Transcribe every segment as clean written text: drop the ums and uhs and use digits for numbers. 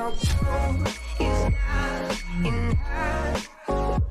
Your goal is not enough.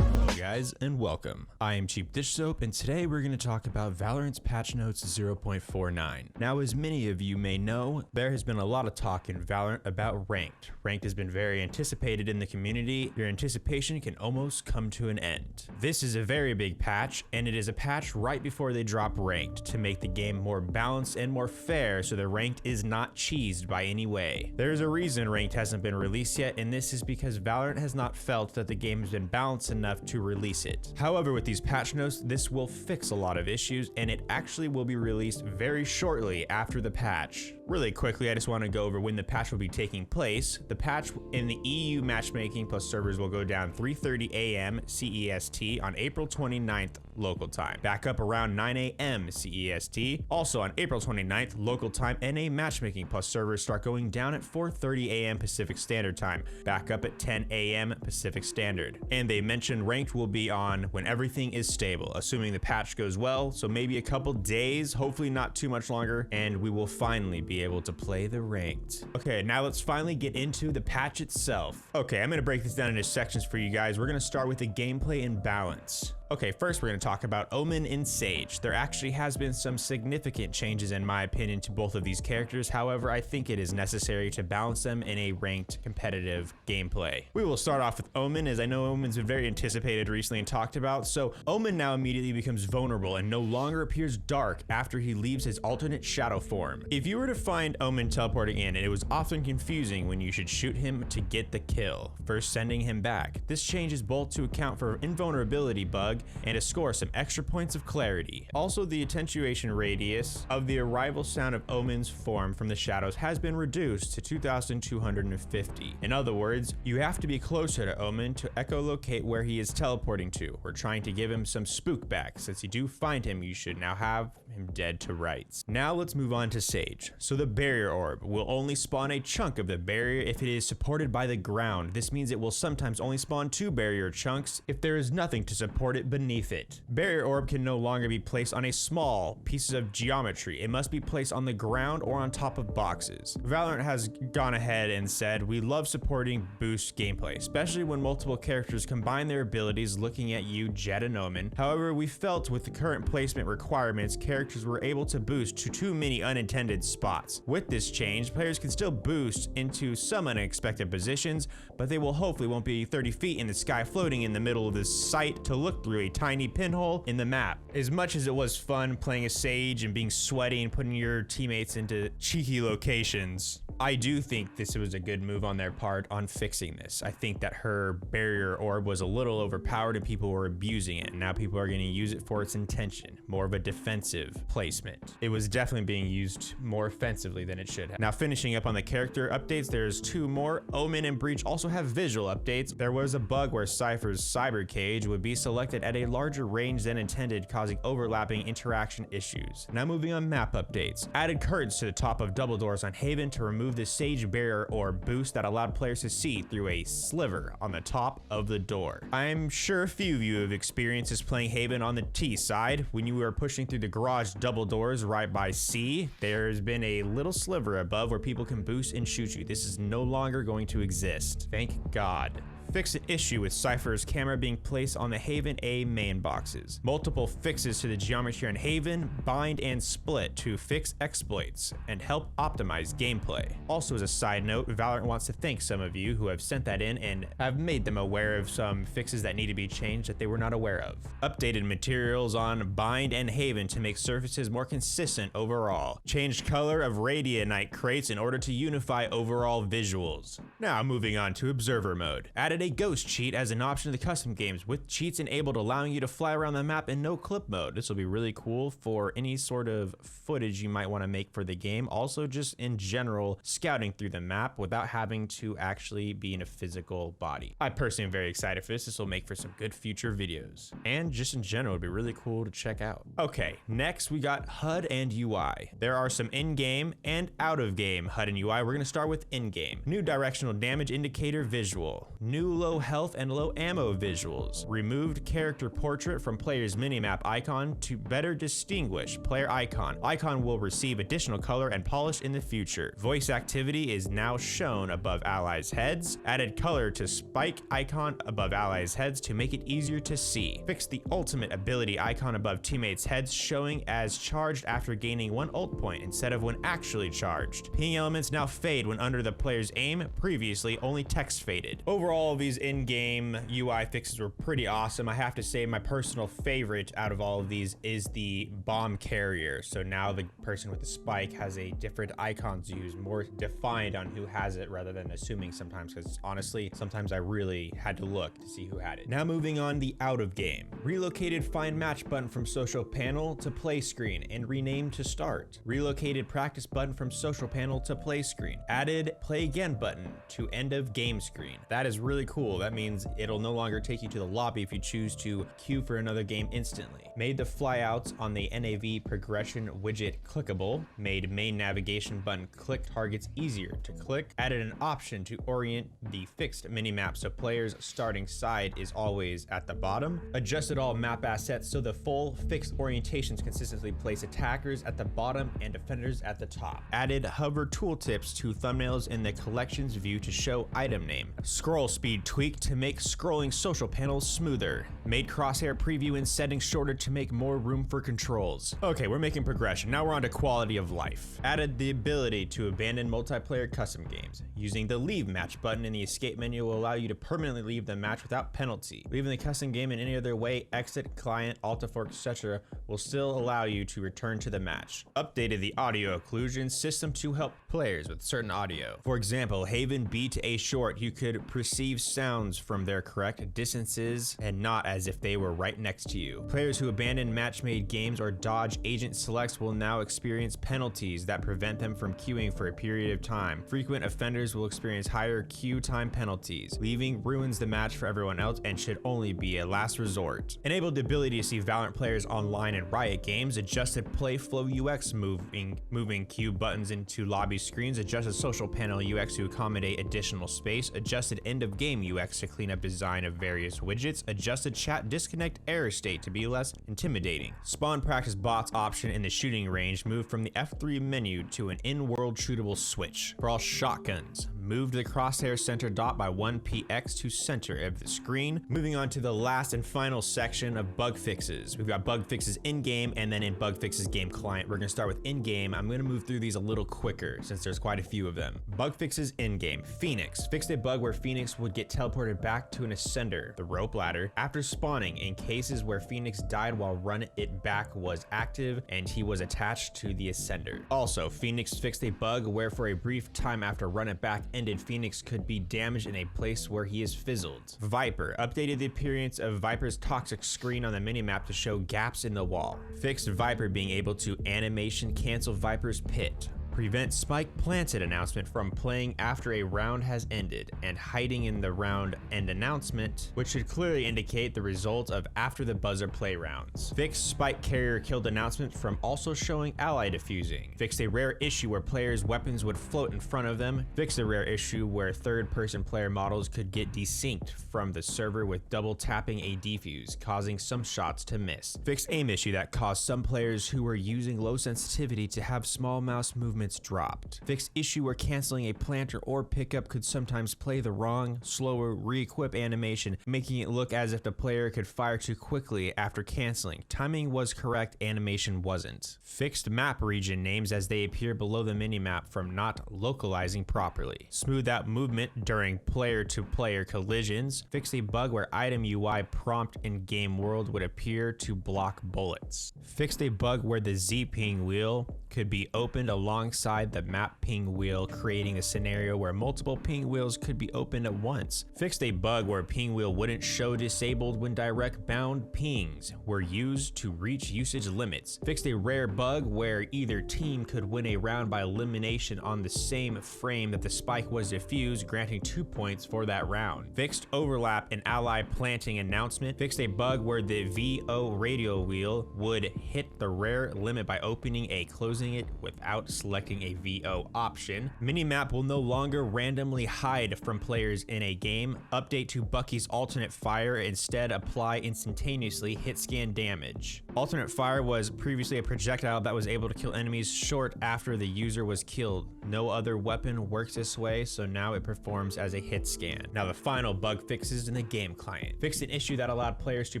Guys, and welcome. I am CheapDishSoap, and today we're going to talk about Valorant's patch notes 0.49. Now, as many of you may know, there has been a lot of talk in Valorant about Ranked. Ranked has been very anticipated in the community. Your anticipation can almost come to an end. This is a very big patch, and it is a patch right before they drop Ranked to make the game more balanced and more fair so the Ranked is not cheesed by any way. There's a reason Ranked hasn't been released yet, and this is because Valorant has not felt that the game has been balanced enough to release it. However, with these patch notes, this will fix a lot of issues, and it actually will be released very shortly after the patch. Really quickly, I just want to go over when the patch will be taking place. The patch in the EU matchmaking plus servers will go down 3:30 a.m. CEST on April 29th local time. Back up around 9 a.m. CEST. Also on April 29th local time, NA matchmaking plus servers start going down at 4:30 a.m. Pacific Standard Time. Back up at 10 a.m. Pacific Standard. And they mentioned Ranked will be on when everything is stable, assuming the patch goes well, so maybe a couple days, hopefully not too much longer, and we will finally be able to play the Ranked. Okay, now let's finally get into the patch itself. Okay, I'm gonna break this down into sections for you guys. We're gonna start with the gameplay and balance. Okay, first we're going to talk about Omen and Sage. There actually has been some significant changes in my opinion to both of these characters. However, I think it is necessary to balance them in a ranked competitive gameplay. We will start off with Omen, as I know Omen's been very anticipated recently and talked about. So Omen now immediately becomes vulnerable and no longer appears dark after he leaves his alternate shadow form. If you were to find Omen teleporting in, it was often confusing when you should shoot him to get the kill, first sending him back. This change is both to account for invulnerability bug and to score some extra points of clarity. Also, the attenuation radius of the arrival sound of Omen's form from the shadows has been reduced to 2,250. In other words, you have to be closer to Omen to echolocate where he is teleporting to. We're trying to give him some spook back. Since you do find him, you should now have him dead to rights. Now let's move on to Sage. So the barrier orb will only spawn a chunk of the barrier if it is supported by the ground. This means it will sometimes only spawn 2 barrier chunks if there is nothing to support it beneath it. Barrier orb can no longer be placed on a small pieces of geometry. It must be placed on the ground or on top of boxes. Valorant has gone ahead and said, we love supporting boost gameplay, especially when multiple characters combine their abilities, looking at you, Jett and Omen. However, we felt with the current placement requirements, characters were able to boost to too many unintended spots. With this change, players can still boost into some unexpected positions, but they will hopefully won't be 30 feet in the sky floating in the middle of this site to look through a tiny pinhole in the map. As much as it was fun playing a Sage and being sweaty and putting your teammates into cheeky locations, I do think this was a good move on their part on fixing this. I think that her barrier orb was a little overpowered and people were abusing it. Now people are going to use it for its intention, more of a defensive placement. It was definitely being used more offensively than it should have. Now finishing up on the character updates, there's 2 more. Omen and Breach also have visual updates. There was a bug where Cypher's cyber cage would be selected at a larger range than intended, causing overlapping interaction issues. Now moving on map updates. Added curtains to the top of double doors on Haven to remove the Sage barrier or boost that allowed players to see through a sliver on the top of the door. I'm sure a few of you have experiences playing Haven on the T side. When you were pushing through the garage double doors right by C, there's been a little sliver above where people can boost and shoot you. This is no longer going to exist. Thank God. Fix an issue with Cypher's camera being placed on the Haven A main boxes. Multiple fixes to the geometry on Haven, bind and split to fix exploits and help optimize gameplay. Also, as a side note, Valorant wants to thank some of you who have sent that in and have made them aware of some fixes that need to be changed that they were not aware of. Updated materials on bind and Haven to make surfaces more consistent overall. Changed color of Radianite crates in order to unify overall visuals. Now moving on to observer mode. Added a ghost cheat as an option to the custom games, with cheats enabled allowing you to fly around the map in no clip mode. This will be really cool for any sort of footage you might want to make for the game. Also just in general, scouting through the map without having to actually be in a physical body. I personally am very excited for this. This will make for some good future videos. And just in general, it'd be really cool to check out. Okay, next we got HUD and UI. There are some in-game and out-of-game HUD and UI. We're gonna start with in-game. New directional damage indicator visual. New new low health and low ammo visuals, removed character portrait from player's minimap icon to better distinguish player icon. Icon will receive additional color and polish in the future. Voice activity is now shown above allies' heads. Added color to spike icon above allies' heads to make it easier to see. Fix the ultimate ability icon above teammates' heads, showing as charged after gaining 1 ult point instead of when actually charged. Ping elements now fade when under the player's aim. Previously, only text faded. Overall, these in-game UI fixes were pretty awesome. I have to say my personal favorite out of all of these is the bomb carrier. So now the person with the spike has a different icons used, more defined on who has it rather than assuming sometimes, because honestly, sometimes I really had to look to see who had it. Now moving on, the out of game. Relocated find match button from social panel to play screen and renamed to start. Relocated practice button from social panel to play screen. Added play again button to end of game screen. That is really cool. That means it'll no longer take you to the lobby if you choose to queue for another game instantly. Made the flyouts on the NAV progression widget clickable. Made main navigation button click targets easier to click. Added an option to orient the fixed minimap so players starting side is always at the bottom. Adjusted all map assets so the full fixed orientations consistently place attackers at the bottom and defenders at the top. Added hover tooltips to thumbnails in the collections view to show item name. Scroll speed tweak to make scrolling social panels smoother. Made crosshair preview and settings shorter to make more room for controls. Okay, we're making progression. Now we're on to quality of life. Added the ability to abandon multiplayer custom games. Using the leave match button in the escape menu will allow you to permanently leave the match without penalty. Leaving the custom game in any other way, exit, client, alt-F4, etc. will still allow you to return to the match. Updated the audio occlusion system to help players with certain audio. For example, Haven B to A short, you could perceive sounds from their correct distances and not as if they were right next to you. Players who abandon match-made games or dodge agent selects will now experience penalties that prevent them from queuing for a period of time. Frequent offenders will experience higher queue time penalties. Leaving ruins the match for everyone else and should only be a last resort. Enabled the ability to see Valorant players online in Riot games. Adjusted play flow UX, moving queue buttons into lobby screens. Adjusted social panel UX to accommodate additional space. Adjusted end of game UX to clean up design of various widgets. Adjusted chat disconnect error state to be less intimidating. Spawn practice bots option in the shooting range moved from the F3 menu to an in-world shootable switch. For all shotguns, moved the crosshair center dot by 1 px to center of the screen. Moving on to the last and final section of bug fixes. We've got bug fixes in-game and then in bug fixes game client. We're gonna start with in-game. I'm gonna move through these a little quicker since there's quite a few of them. Bug fixes in-game. Phoenix fixed a bug where Phoenix would get teleported back to an ascender, the rope ladder, after spawning in cases where Phoenix died while run it back was active and he was attached to the ascender. Also, Phoenix fixed a bug where for a brief time after run it back ended, Phoenix could be damaged in a place where he is fizzled. Viper updated the appearance of Viper's toxic screen on the minimap to show gaps in the wall. Fixed Viper being able to animation cancel Viper's pit. Prevent spike planted announcement from playing after a round has ended and hiding in the round end announcement, which should clearly indicate the result of after the buzzer play rounds. Fixed spike carrier killed announcement from also showing ally defusing. Fixed a rare issue where players' weapons would float in front of them. Fixed a rare issue where third-person player models could get desynced from the server with double tapping a defuse, causing some shots to miss. Fixed aim issue that caused some players who were using low sensitivity to have small mouse movements dropped. Fixed issue where canceling a planter or pickup could sometimes play the wrong, slower re-equip animation, making it look as if the player could fire too quickly after canceling. Timing was correct, animation wasn't. Fixed map region names as they appear below the minimap from not localizing properly. Smooth out movement during player-to-player collisions. Fixed a bug where item UI prompt in game world would appear to block bullets. Fixed a bug where the Z ping wheel could be opened alongside the map ping wheel, creating a scenario where multiple ping wheels could be opened at once. Fixed a bug where ping wheel wouldn't show disabled when direct bound pings were used to reach usage limits. Fixed a rare bug where either team could win a round by elimination on the same frame that the spike was diffused, granting 2 points for that round. Fixed overlap and ally planting announcement. Fixed a bug where the VO radio wheel would hit the rare limit by opening a closing it without selecting selecting a VO option. Minimap will no longer randomly hide from players in a game. Update to Bucky's alternate fire, instead apply instantaneously hit scan damage. Alternate fire was previously a projectile that was able to kill enemies short after the user was killed. No other weapon works this way, so now it performs as a hit scan. Now the final bug fixes in the game client. Fixed an issue that allowed players to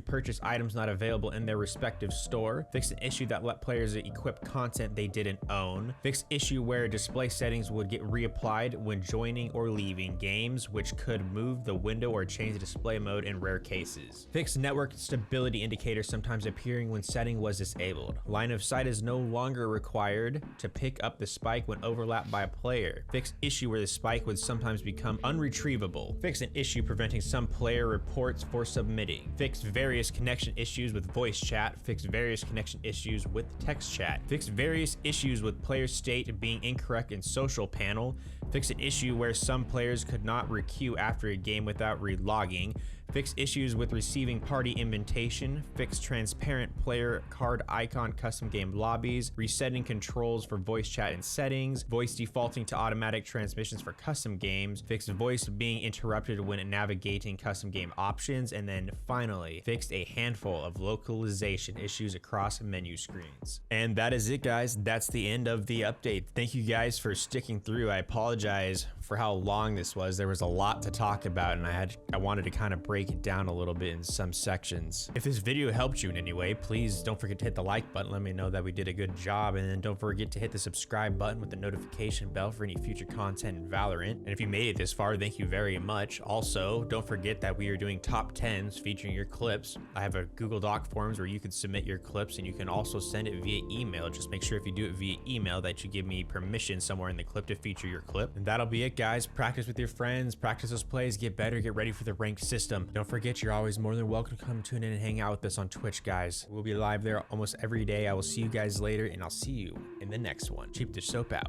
purchase items not available in their respective store. Fixed an issue that let players equip content they didn't own. Fixed issue where display settings would get reapplied when joining or leaving games, which could move the window or change the display mode in rare cases. Fixed network stability indicator sometimes appearing when setting was disabled. Line of sight is no longer required to pick up the spike when overlapped by a player. Fixed issue where the spike would sometimes become unretrievable. Fixed an issue preventing some player reports for submitting. Fixed various connection issues with voice chat. Fixed various connection issues with text chat. Fixed various issues with player state being incorrect in social panel. Fixed an issue where some players could not requeue after a game without relogging. Fixed issues with receiving party invitation. Fixed transparent player card icon custom game lobbies. Resetting controls for voice chat and settings. Voice defaulting to automatic transmissions for custom games. Fixed voice being interrupted when navigating custom game options. And then finally, fixed a handful of localization issues across menu screens. And that is it, guys. That's the end of the update. Thank you guys for sticking through. I apologize for how long this was. There was a lot to talk about, and I wanted to kind of break it down a little bit in some sections. If this video helped you in any way, please don't forget to hit the like button. Let me know that we did a good job, and then don't forget to hit the subscribe button with the notification bell for any future content in Valorant. And if you made it this far, thank you very much. Also, don't forget that we are doing top 10s featuring your clips. I have a Google Doc forms where you can submit your clips, and you can also send it via email. Just make sure if you do it via email that you give me permission somewhere in the clip to feature your clip. And that'll be it, guys. Practice with your friends, practice those plays, get better, get ready for the ranked system. Don't forget, you're always more than welcome to come tune in and hang out with us on Twitch, guys. We'll be live there almost every day. I will see you guys later, and I'll see you in the next one. CheapDishSoap out.